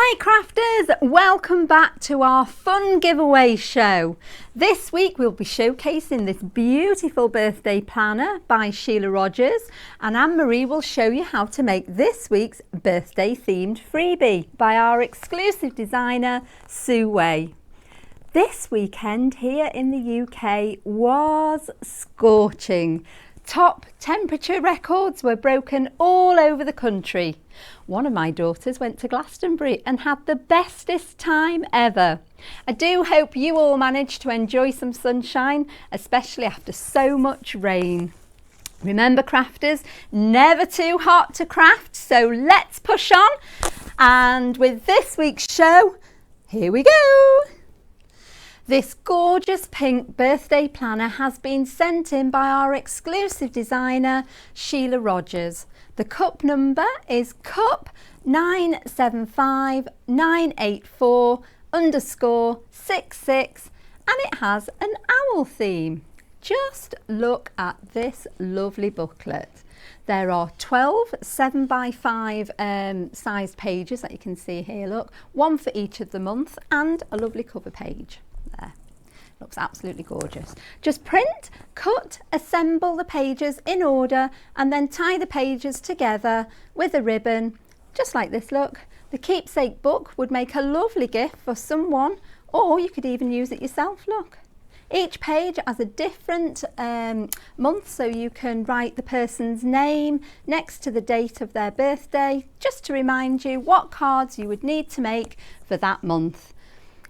Hi crafters, welcome back to our fun giveaway show. This week we'll be showcasing this beautiful birthday planner by Sheila Rogers, and Anne-Marie will show you how to make this week's birthday themed freebie by our exclusive designer Sue Way. This weekend here in the UK was scorching. Top temperature records were broken all over the country. One of my daughters went to Glastonbury and had the bestest time ever. I do hope you all managed to enjoy some sunshine, especially after so much rain. Remember crafters, never too hot to craft, so let's push on. And with this week's show, here we go. This gorgeous pink birthday planner has been sent in by our exclusive designer, Sheila Rogers. The cup number is cup 975984_66 and it has an owl theme. Just look at this lovely booklet. There are 12 7x5 sized pages that you can see here, look, one for each of the month and a lovely cover page. There. Looks absolutely gorgeous. Just print, cut, assemble the pages in order and then tie the pages together with a ribbon, just like this, look. The keepsake book would make a lovely gift for someone, or you could even use it yourself, look. Each page has a different month, so you can write the person's name next to the date of their birthday, just to remind you what cards you would need to make for that month.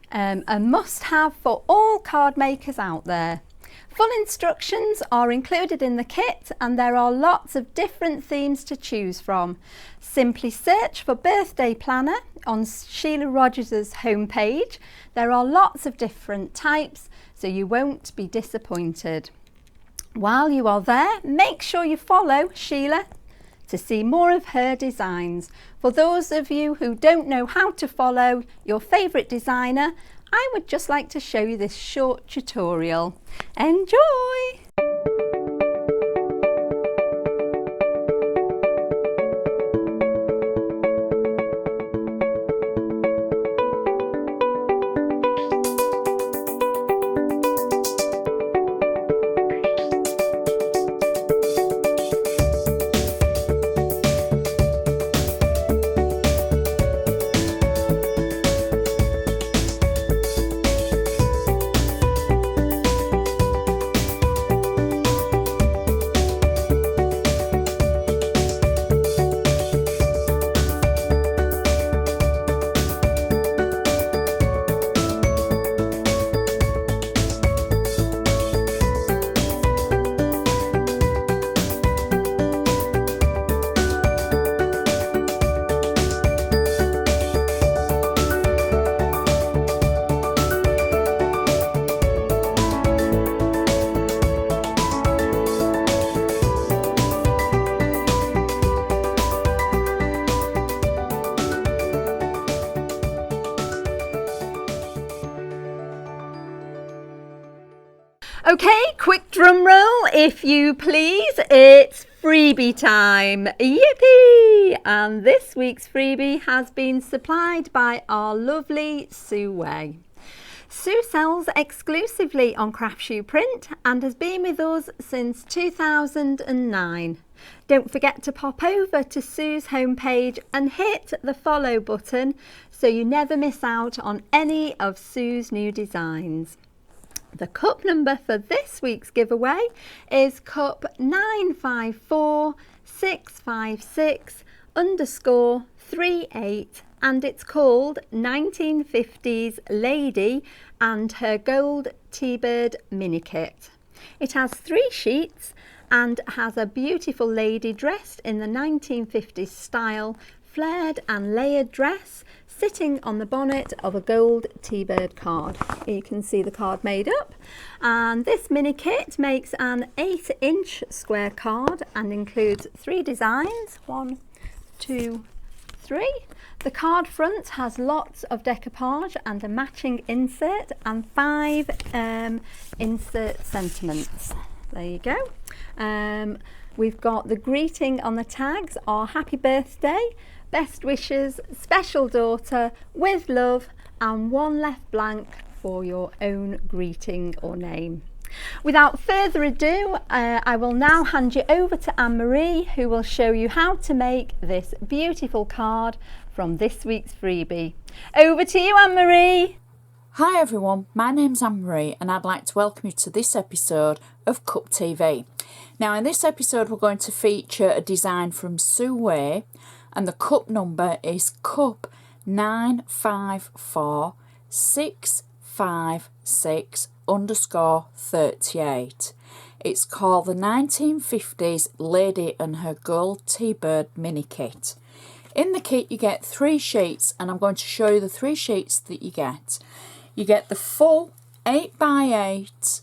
A must-have for all card makers out there. Full instructions are included in the kit and there are lots of different themes to choose from. Simply search for birthday planner on Sheila Rogers' homepage. There are lots of different types, so you won't be disappointed. While you are there, make sure you follow Sheila to see more of her designs. For those of you who don't know how to follow your favourite designer, I would just like to show you this short tutorial. Enjoy! Okay, quick drum roll if you please. It's freebie time. Yippee! And this week's freebie has been supplied by our lovely Sue Way. Sue sells exclusively on Craftsuprint and has been with us since 2009. Don't forget to pop over to Sue's homepage and hit the follow button so you never miss out on any of Sue's new designs. The cup number for this week's giveaway is cup 954656_38 and it's called 1950s Lady and her Gold T-Bird mini kit. It has 3 sheets and has a beautiful lady dressed in the 1950s style, flared and layered dress, sitting on the bonnet of a gold T-Bird card. You can see the card made up, and this mini kit makes an 8-inch square card and includes 3 designs, 1, 2, 3. The card front has lots of decoupage and a matching insert and 5 insert sentiments. There you go. We've got the greeting on the tags are happy birthday, best wishes, special daughter, with love, and one left blank for your own greeting or name. Without further ado, I will now hand you over to Anne-Marie, who will show you how to make this beautiful card from this week's freebie. Over to you, Anne-Marie. Hi everyone, my name's Anne-Marie and I'd like to welcome you to this episode of Cup TV. Now in this episode we're going to feature a design from Sue Way, and the cup number is cup 954656_38. It's called the 1950s Lady and Her Girl T-Bird mini kit. In the kit you get 3 sheets, and I'm going to show you the 3 sheets that you get. You get the full 8x8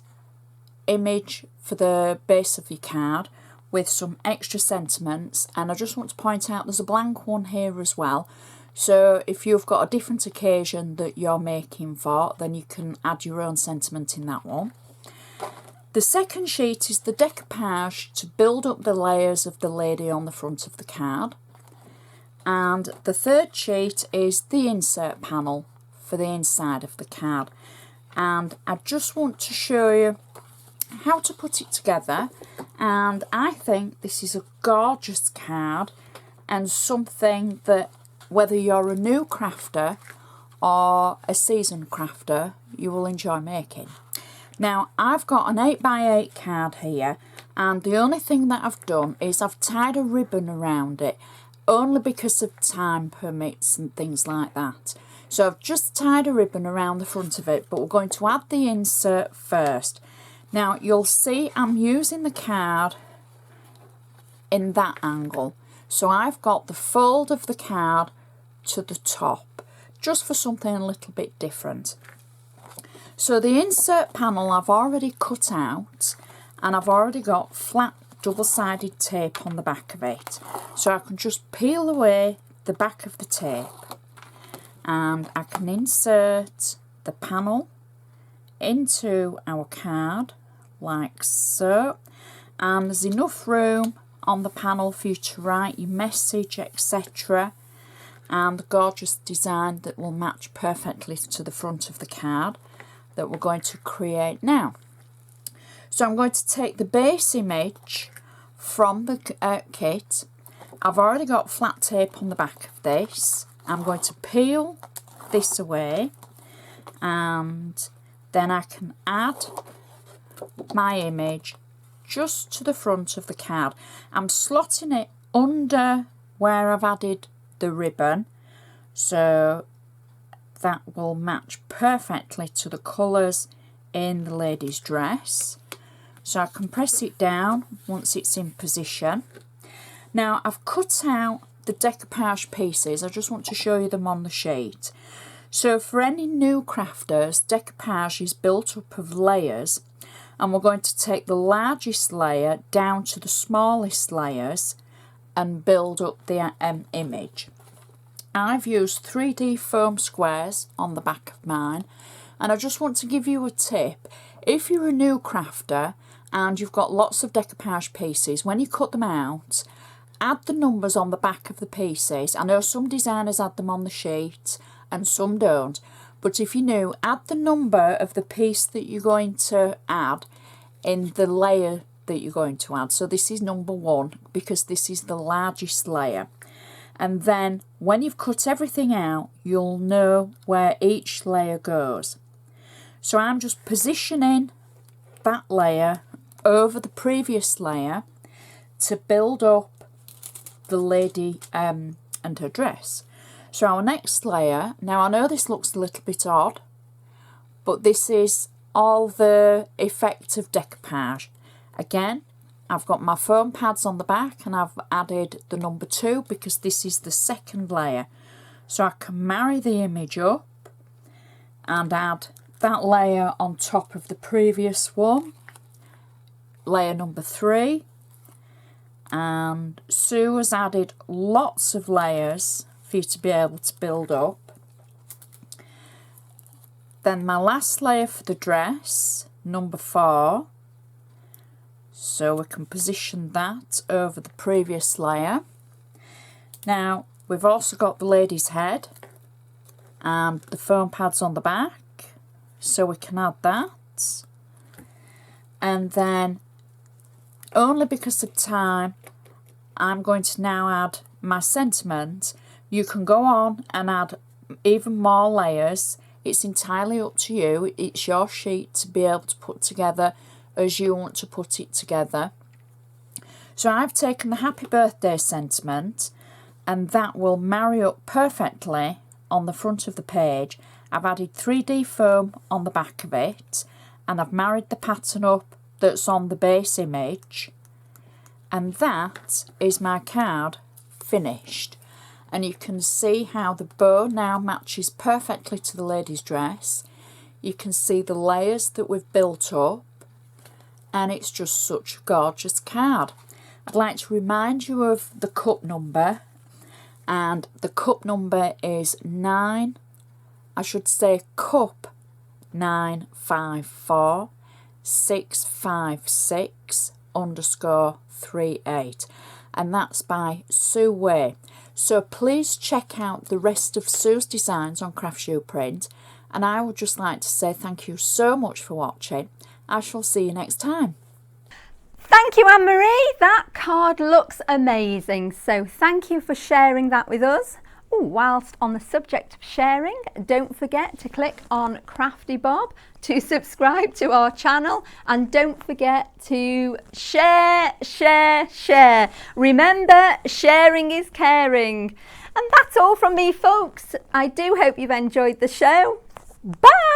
image for the base of your card with some extra sentiments, and I just want to point out there's a blank one here as well, so if you've got a different occasion that you're making for, then you can add your own sentiment in that one. The second sheet is the decoupage to build up the layers of the lady on the front of the card, and the third sheet is the insert panel for the inside of the card. And I just want to show you how to put it together, and I think this is a gorgeous card and something that whether you're a new crafter or a seasoned crafter you will enjoy making. Now I've got an 8x8 card here, and the only thing that I've done is I've tied a ribbon around it, only because of time permits and things like that. So I've just tied a ribbon around the front of it, but we're going to add the insert first. Now you'll see I'm using the card in that angle. So I've got the fold of the card to the top, just for something a little bit different. So the insert panel I've already cut out, and I've already got flat double-sided tape on the back of it. So I can just peel away the back of the tape, and I can insert the panel into our card like so, and there's enough room on the panel for you to write your message, etc., and the gorgeous design that will match perfectly to the front of the card that we're going to create now. So I'm going to take the base image from the kit. I've already got flat tape on the back of this. I'm going to peel this away, and then I can add my image just to the front of the card. I'm slotting it under where I've added the ribbon, so that will match perfectly to the colours in the lady's dress. So I can press it down once it's in position. Now I've cut out the decoupage pieces. I just want to show you them on the sheet. So for any new crafters, decoupage is built up of layers, and we're going to take the largest layer down to the smallest layers and build up the image. I've used 3D foam squares on the back of mine, and I just want to give you a tip. If you're a new crafter and you've got lots of decoupage pieces, when you cut them out, add the numbers on the back of the pieces. I know some designers add them on the sheet and some don't, but if you're new, add the number of the piece that you're going to add in the layer that you're going to add. So this is number 1 because this is the largest layer. And then when you've cut everything out, you'll know where each layer goes. So I'm just positioning that layer over the previous layer to build up the lady and her dress. So our next layer, now I know this looks a little bit odd, but this is all the effect of decoupage. Again, I've got my foam pads on the back, and I've added the number 2 because this is the second layer. So I can marry the image up and add that layer on top of the previous one, layer number 3. And Sue has added lots of layers for you to be able to build up. Then my last layer for the dress, number 4, So we can position that over the previous layer. Now we've also got the lady's head and the foam pads on the back, so we can add that. And then, only because of time, I'm going to now add my sentiment. You can go on and add even more layers. It's entirely up to you. It's your sheet to be able to put together as you want to put it together. So I've taken the happy birthday sentiment, and that will marry up perfectly on the front of the page. I've added 3D foam on the back of it, and I've married the pattern up that's on the base image, and that is my card finished. And you can see how the bow now matches perfectly to the lady's dress. You can see the layers that we've built up, and it's just such a gorgeous card. I'd like to remind you of the cup number, and the cup number is cup 954656_38, and that's by Sue Way. So please check out the rest of Sue's designs on Craftsuprint, and I would just like to say thank you so much for watching. I shall see you next time. Thank you, Anne-Marie. That card looks amazing. So thank you for sharing that with us. Ooh, whilst on the subject of sharing, don't forget to click on Crafty Bob to subscribe to our channel, and don't forget to share. Remember, sharing is caring. And that's all from me, folks. I do hope you've enjoyed the show. Bye!